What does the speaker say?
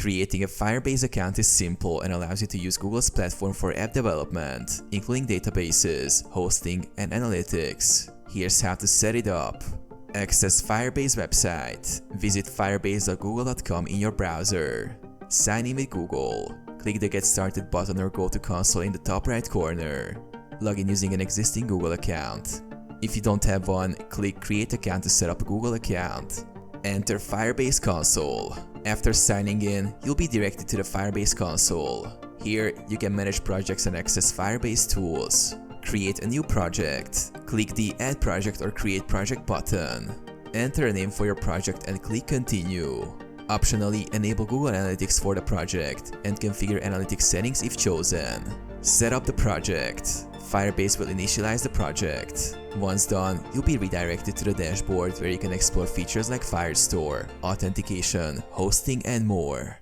Creating a Firebase account is simple and allows you to use Google's platform for app development, including databases, hosting, and analytics. Here's how to set it up. Access Firebase website. Visit firebase.google.com in your browser. Sign in with Google. Click the Get Started button or go to Console in the top right corner. Log in using an existing Google account. If you don't have one, click Create Account to set up a Google account. Enter Firebase Console. After signing in, you'll be directed to the Firebase Console. Here, you can manage projects and access Firebase tools. Create a new project. Click the Add Project or Create Project button. Enter a name for your project and click Continue. Optionally, enable Google Analytics for the project and configure analytics settings if chosen. Set up the project. Firebase will initialize the project. Once done, you'll be redirected to the dashboard where you can explore features like Firestore, authentication, hosting, and more.